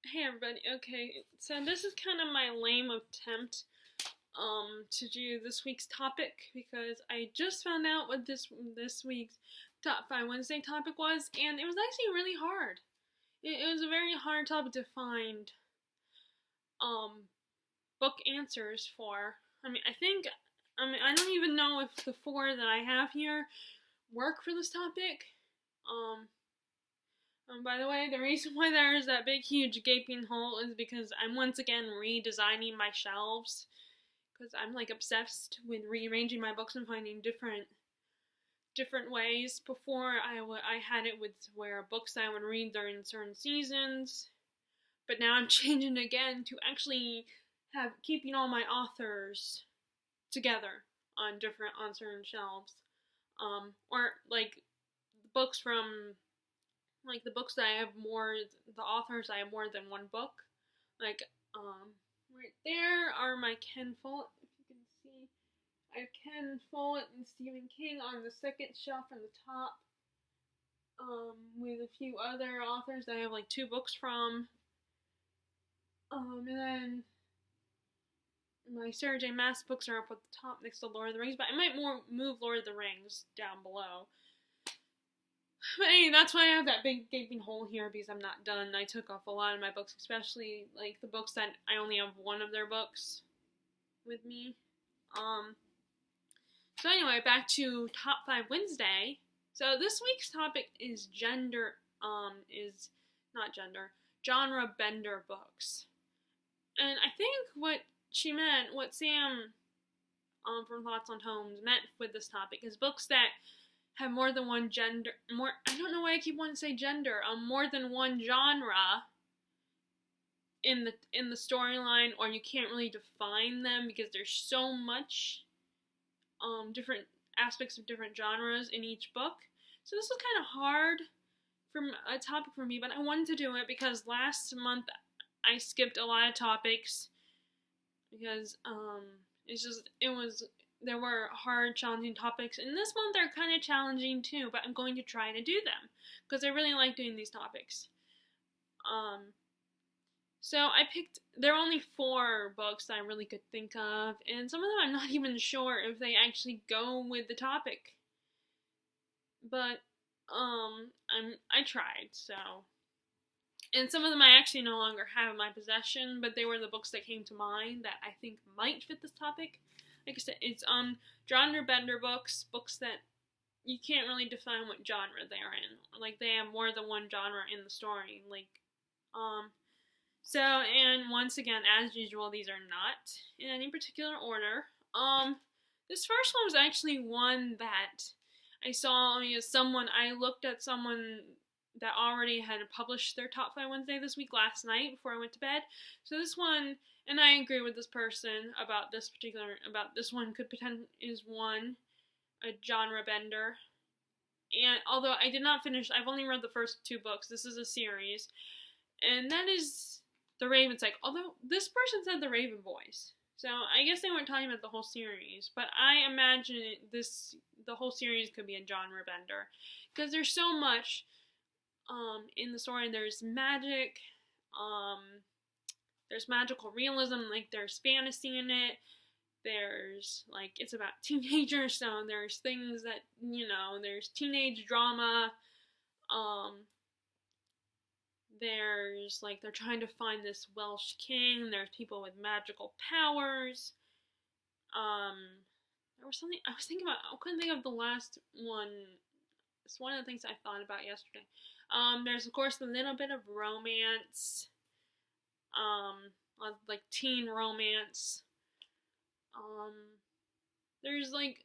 Hey everybody, okay, so this is kind of my lame attempt to do this week's topic because I just found out what this week's Top 5 Wednesday topic was, and it was actually really hard. It was a very hard topic to find um book answers for. I don't even know if the four that I have here work for this topic. Um by the way, the reason why there is that big, huge, gaping hole is because I'm once again redesigning my shelves. Because I'm like obsessed with rearranging my books and finding different ways. Before I had it with where books I would read during certain seasons, but now I'm changing it again to actually have keeping all my authors together on certain shelves. Or like books from the books that I have more, the authors I have more than one book. Like, right there are my Ken Follett, if you can see. I have Ken Follett and Stephen King on the second shelf from the top, with a few other authors that I have like two books from. And then my Sarah J. Maas books are up at the top next to Lord of the Rings, but I might move Lord of the Rings down below. But anyway, that's why I have that big gaping hole here because I'm not done. I took off a lot of my books, especially like the books that I only have one of their books with me. So anyway, back to Top 5 Wednesday. So this week's topic is is not gender, genre bender books. And I think what Sam from Thoughts on Homes meant with this topic is books that have more than one gender, I don't know why I keep wanting to say gender, more than one genre in the storyline, or you can't really define them because there's so much different aspects of different genres in each book. So this was kind of hard for a topic for me, but I wanted to do it because last month I skipped a lot of topics because there were hard, challenging topics, and this month they're kind of challenging too, but I'm going to try to do them because I really like doing these topics. So I picked, there are only 4 books that I really could think of, and some of them I'm not even sure if they actually go with the topic. But, I tried, so. And some of them I actually no longer have in my possession, but they were the books that came to mind that I think might fit this topic. Like I said, it's, genre bender books that you can't really define what genre they are in. Like, they have more than one genre in the story. So, and once again, as usual, these are not in any particular order. This first one was actually one that I saw, I looked at someone that already had published their Top 5 Wednesday this week last night before I went to bed. So this one, and I agree with this person about this one is a genre bender. And although I did not finish, I've only read the first 2 books. This is a series. And that is The Raven Cycle. Although this person said The Raven Boys. So I guess they weren't talking about the whole series. But I imagine the whole series could be a genre bender. Because there's so much in the story. There's magic. There's magical realism. Like, there's fantasy in it. There's, like, it's about teenagers. So there's things that, there's teenage drama. There's, like, they're trying to find this Welsh king. There's people with magical powers. There was something I was thinking about. I couldn't think of the last one. It's one of the things I thought about yesterday. There's, of course, a little bit of romance. Like, teen romance. There's ley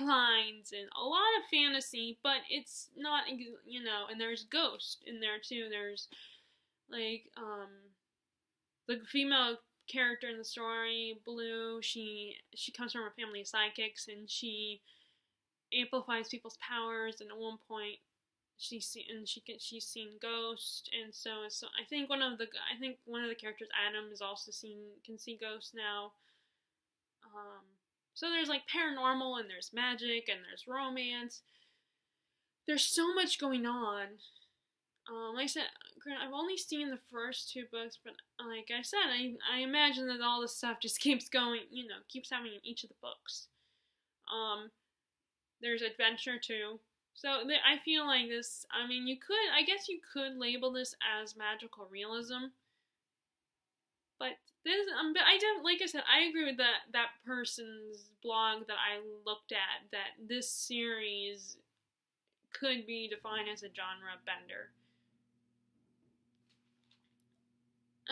lines and a lot of fantasy, but it's not, and there's ghost in there too. There's, like, the female character in the story, Blue, she comes from a family of psychics, and she amplifies people's powers, and at one point, she's seen ghosts, and so I think one of the characters, Adam, can see ghosts now. So there's, like, paranormal, and there's magic, and there's romance. There's so much going on. Like I said, I've only seen the first two books, but like I said, I imagine that all this stuff just keeps going, keeps happening in each of the books. There's adventure too. So I feel like this, I guess you could label this as magical realism. But but I don't, like I said, I agree with that person's blog that I looked at, that this series could be defined as a genre bender.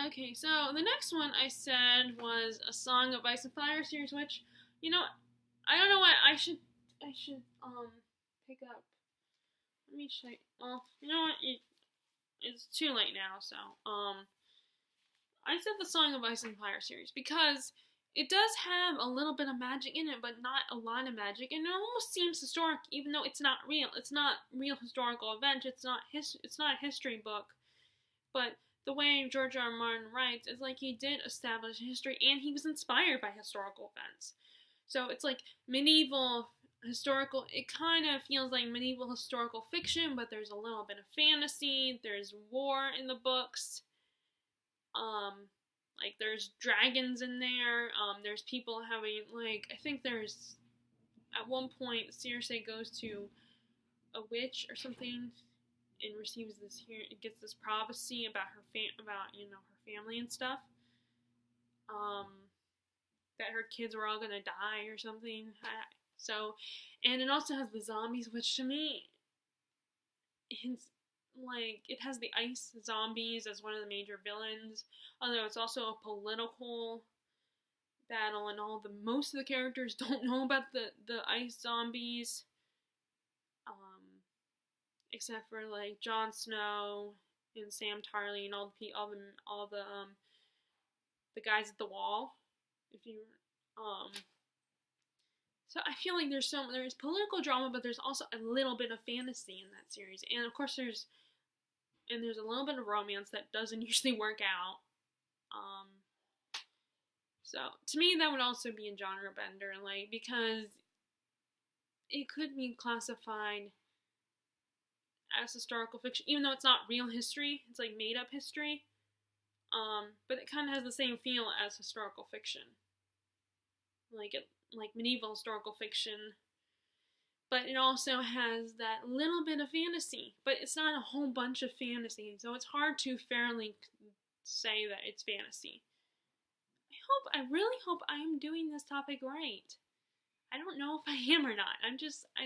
Okay, so the next one I said was a Song of Ice and Fire series, which, I don't know what I should pick up. Let me check. Well, you know what? It's too late now, so I said the Song of Ice and Fire series because it does have a little bit of magic in it, but not a lot of magic, and it almost seems historic, even though it's not real. It's not real historical event. It's not a history book, but the way George R. R. Martin writes is like he did establish history, and he was inspired by historical events. So it's like medieval historical. It kind of feels like medieval historical fiction, but there's a little bit of fantasy. There's war in the books. Like there's dragons in there. There's people having, like, I think there's at one point Circe goes to a witch or something and receives gets this prophecy about her her family and stuff. That her kids were all gonna die or something. So, and it also has the zombies, which to me, it's like it has the ice zombies as one of the major villains. Although it's also a political battle, and most of the characters don't know about the ice zombies. Except for like Jon Snow and Sam Tarly and all the guys at the wall. So I feel like there's political drama, but there's also a little bit of fantasy in that series, and of course there's a little bit of romance that doesn't usually work out. So to me that would also be a genre bender, like, because it could be classified as historical fiction, even though it's not real history. It's like made up history. But it kind of has the same feel as historical fiction, like medieval historical fiction. But it also has that little bit of fantasy, but it's not a whole bunch of fantasy, so it's hard to fairly say that it's fantasy. I really hope I'm doing this topic right. I don't know if I am or not.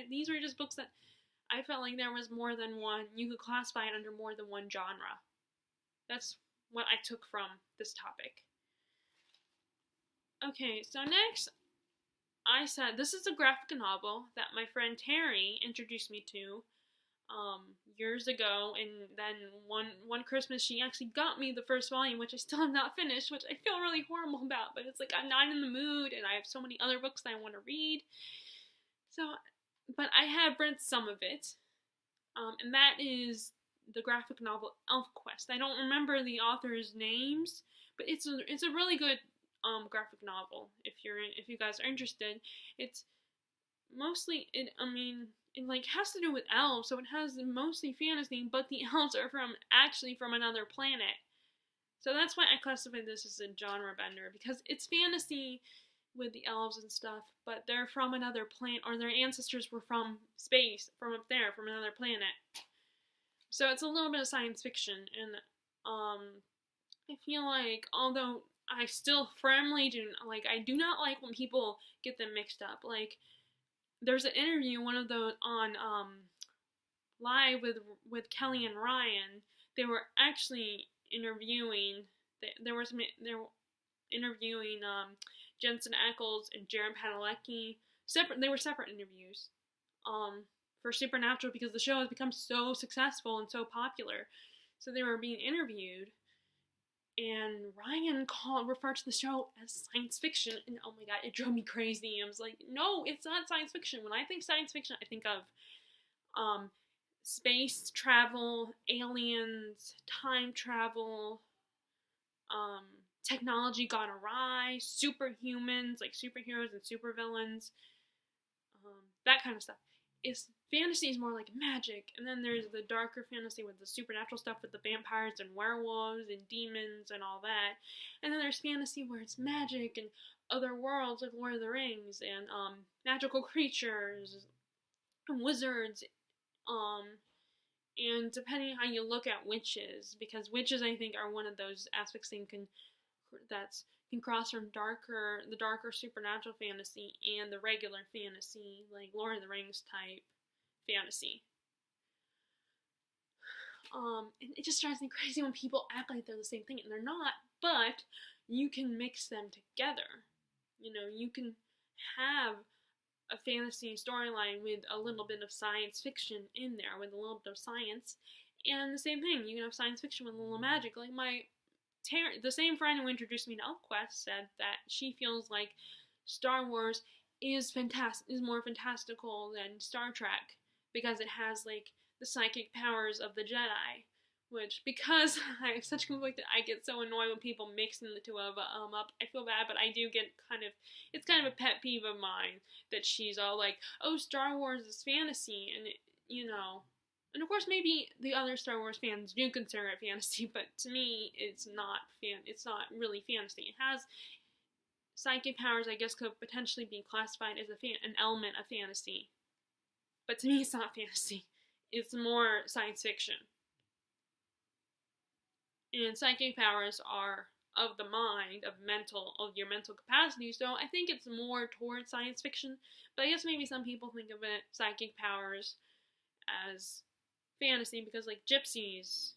These were just books that I felt like there was more than one. You could classify it under more than one genre. That's what I took from this topic. Okay, so next, I said this is a graphic novel that my friend Terry introduced me to years ago, and then one Christmas she actually got me the first volume, which I still have not finished, which I feel really horrible about, but it's like I'm not in the mood, and I have so many other books that I want to read. So, but I have read some of it, and that is the graphic novel Elfquest. I don't remember the author's names, but it's a really good graphic novel. If you guys are interested, it's mostly it like has to do with elves, so it has mostly fantasy, but the elves are actually from another planet. So that's why I classify this as a genre bender, because it's fantasy with the elves and stuff, but they're from another planet, or their ancestors were from space, from up there, from another planet. So it's a little bit of science fiction, and I feel like, although I still firmly I do not like when people get them mixed up. Like, there's an interview, one of those on live with Kelly and Ryan. They were actually interviewing. They were interviewing Jensen Ackles and Jared Padalecki. They were separate interviews. For Supernatural, because the show has become so successful and so popular. So they were being interviewed, and Ryan referred to the show as science fiction, and oh my god, it drove me crazy. I was like, no, it's not science fiction. When I think science fiction, I think of space travel, aliens, time travel, technology gone awry, superhumans, like superheroes and supervillains, that kind of stuff. fantasy is more like magic, and then there's the darker fantasy with the supernatural stuff with the vampires and werewolves and demons and all that, and then there's fantasy where it's magic and other worlds like Lord of the Rings and magical creatures and wizards, and depending how you look at witches, because witches I think are one of those aspects that can cross from the darker supernatural fantasy and the regular fantasy, like Lord of the Rings type fantasy. And it just drives me crazy when people act like they're the same thing, and they're not, but you can mix them together. You can have a fantasy storyline with a little bit of science fiction in there, with a little bit of science, and the same thing, you can have science fiction with a little magic. Like the same friend who introduced me to Elfquest said that she feels like Star Wars is more fantastical than Star Trek, because it has like the psychic powers of the Jedi, which, because I'm such conflicted, I get so annoyed when people mixing the two of them up. I feel bad, but I do get it's kind of a pet peeve of mine that she's all like, oh, Star Wars is fantasy, and and of course maybe the other Star Wars fans do consider it fantasy, but to me it's not really fantasy. It has psychic powers, I guess, could potentially be classified as an element of fantasy, but to me it's not fantasy. It's more science fiction. And psychic powers are of the mind, of your mental capacity, so I think it's more towards science fiction, but I guess maybe some people think of it, psychic powers, as fantasy, because like gypsies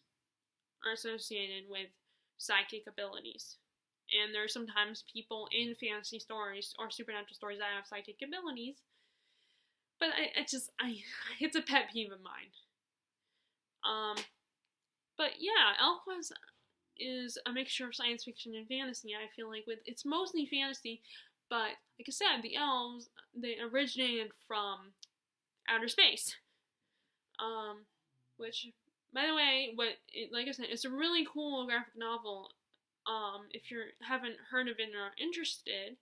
are associated with psychic abilities, and there are sometimes people in fantasy stories or supernatural stories that have psychic abilities, but it's a pet peeve of mine. But yeah, Elfquest is a mixture of science fiction and fantasy. I feel like it's mostly fantasy, but like I said, the elves, they originated from outer space. Which, by the way, like I said, it's a really cool graphic novel. If you haven't heard of it and are interested,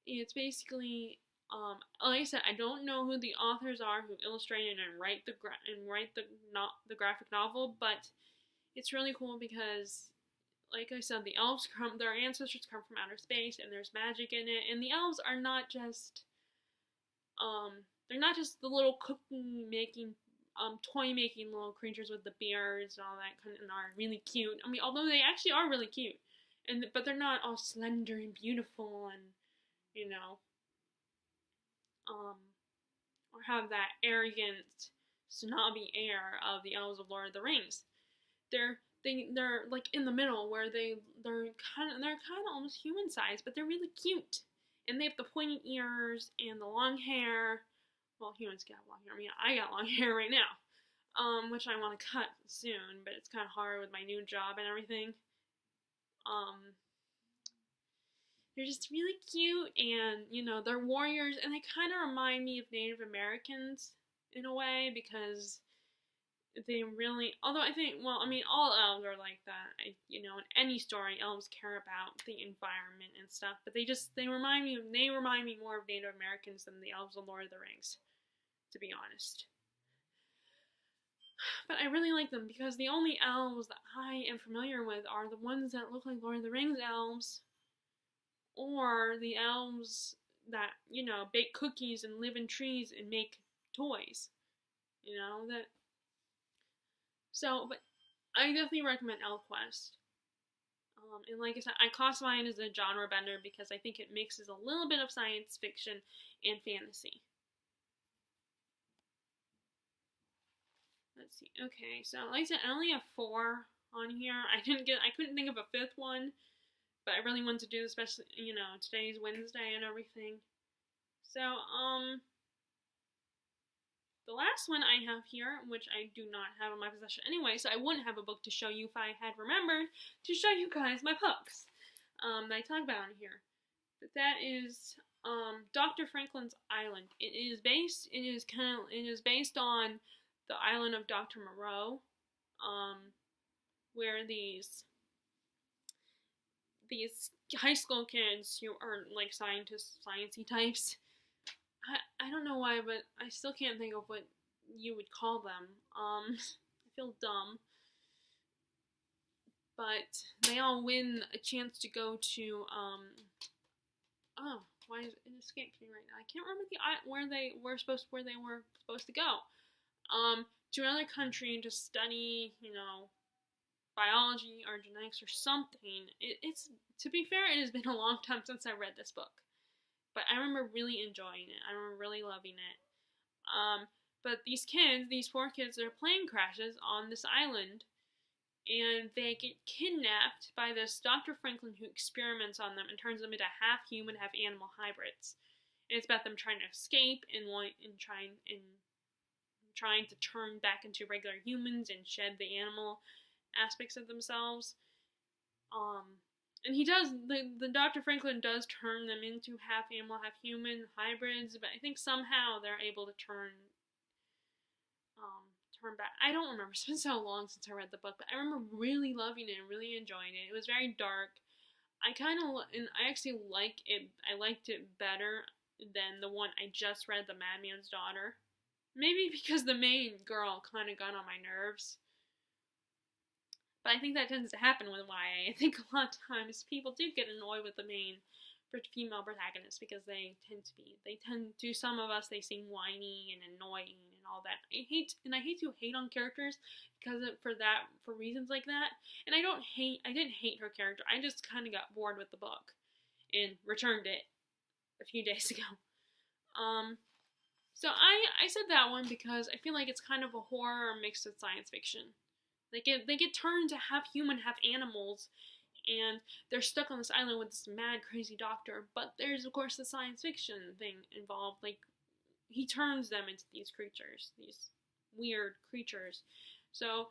it's basically, like I said, I don't know who the authors are who illustrated and write the graphic novel, but it's really cool because, like I said, their ancestors come from outer space, and there's magic in it, and the elves are not just, they're not just the little cookie-making, toy-making little creatures with the beards and all that kind of, and are really cute. I mean, although they actually are really cute, but they're not all slender and beautiful and, or have that arrogant, snobby air of the elves of Lord of the Rings. They're like in the middle, where they're kind of almost human sized, but they're really cute, and they have the pointy ears and the long hair. Well, humans get long hair. I mean, I got long hair right now, which I want to cut soon, but it's kind of hard with my new job and everything. They're just really cute, and they're warriors, and they kind of remind me of Native Americans in a way, because they really, although I think, all elves are like that. In any story, elves care about the environment and stuff, but they remind me more of Native Americans than the elves of Lord of the Rings, to be honest. But I really like them, because the only elves that I am familiar with are the ones that look like Lord of the Rings elves, or the elves that, bake cookies and live in trees and make toys. But I definitely recommend Elfquest. And like I said, I classify it as a genre bender because I think it mixes a little bit of science fiction and fantasy. Let's see. Okay, so like I said, I only have 4 on here. I couldn't think of a 5th one, but I really wanted to do, especially, today's Wednesday and everything. So, the last one I have here, which I do not have in my possession anyway, so I wouldn't have a book to show you if I had remembered to show you guys my books that I talk about on here. But that is Dr. Franklin's Island. It is based on the island of Dr. Moreau, where these high school kids who are like sciencey types I don't know why, but I still can't think of what you would call them. I feel dumb. But they all win a chance to go to, oh, why is it escaping me right now? I can't remember where they were supposed to go. To another country to study, biology or genetics or something. It's, to be fair, it has been a long time since I read this book, but I remember really enjoying it. I remember really loving it. But these four kids, their plane crashes on this island, and they get kidnapped by this Dr. Franklin who experiments on them and turns them into half-human, half-animal hybrids. And it's about them trying to escape and trying to turn back into regular humans and shed the animal aspects of themselves. And he does, the Dr. Franklin does turn them into half-animal, half-human hybrids, but I think somehow they're able to turn back. I don't remember. It's been so long since I read the book, but I remember really loving it and really enjoying it. It was very dark. I actually like it. I liked it better than the one I just read, The Madman's Daughter. Maybe because the main girl kind of got on my nerves. But I think that tends to happen with YA. I think a lot of times people do get annoyed with the main female protagonist because some of us, they seem whiny and annoying and all that. I hate to hate on characters for reasons like that. And I didn't hate her character. I just kind of got bored with the book and returned it a few days ago. So I said that one because I feel like it's kind of a horror mixed with science fiction. They get turned to half human, half animals, and they're stuck on this island with this mad, crazy doctor. But there's, of course, the science fiction thing involved. Like, he turns them into these creatures, these weird creatures. So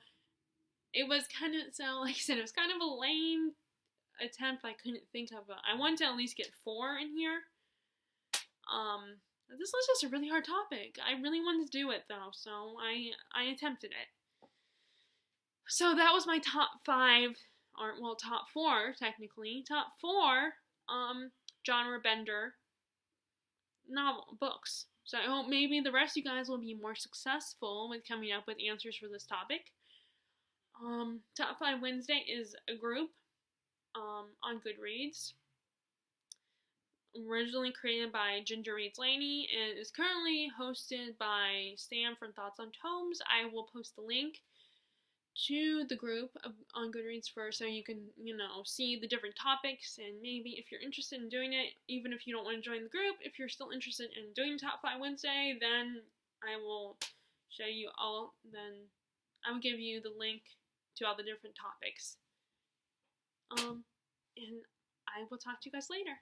it was kind of, like I said, it was kind of a lame attempt. I couldn't think of I wanted to at least get 4 in here. This was just a really hard topic. I really wanted to do it, though, so I attempted it. So that was my top 5, top 4, technically. Top 4, genre bender books. So I hope maybe the rest of you guys will be more successful with coming up with answers for this topic. Top 5 Wednesday is a group, on Goodreads. Originally created by Ginger Reads Laney and is currently hosted by Sam from Thoughts on Tomes. I will post the link to the group on Goodreads so you can, see the different topics, and maybe if you're interested in doing it, even if you don't want to join the group, if you're still interested in doing Top 5 Wednesday, then I will show you all, then I will give you the link to all the different topics. And I will talk to you guys later.